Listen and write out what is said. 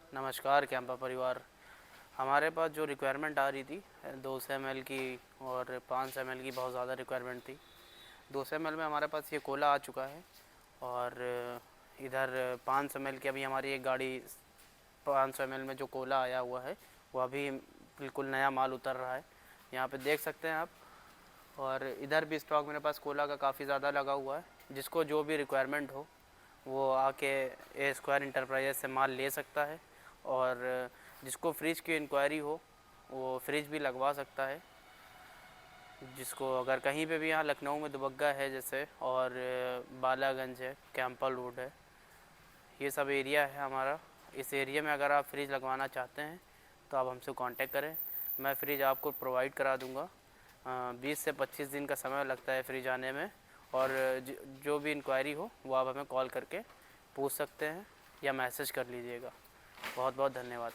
नमस्कार कैंपा परिवार। हमारे पास जो रिक्वायरमेंट आ रही थी 200 ml की और 500 ml की बहुत ज़्यादा रिक्वायरमेंट थी। 200 ml में हमारे पास ये कोला आ चुका है और इधर 500 ml की अभी हमारी एक गाड़ी 500 ml में जो कोला आया हुआ है वो अभी बिल्कुल नया माल उतर रहा है, यहाँ पे देख सकते हैं आप। और इधर भी स्टॉक मेरे पास कोला का काफ़ी ज़्यादा लगा हुआ है। जिसको जो भी रिक्वायरमेंट हो वो आके ए स्क्वायर इंटरप्राइजेज से माल ले सकता है। और जिसको फ्रिज की इंक्वायरी हो वो फ्रिज भी लगवा सकता है। जिसको अगर कहीं पे भी, यहाँ लखनऊ में दुबग्गा है जैसे, और बालागंज है, कैंपल रोड है, ये सब एरिया है हमारा। इस एरिया में अगर आप फ्रिज लगवाना चाहते हैं तो आप हमसे कांटेक्ट करें, मैं फ्रिज आपको प्रोवाइड करा दूँगा। 20 से 25 दिन का समय लगता है फ्रिज आने में। और जो भी इंक्वायरी हो वो आप हमें कॉल करके पूछ सकते हैं या मैसेज कर लीजिएगा। बहुत बहुत धन्यवाद।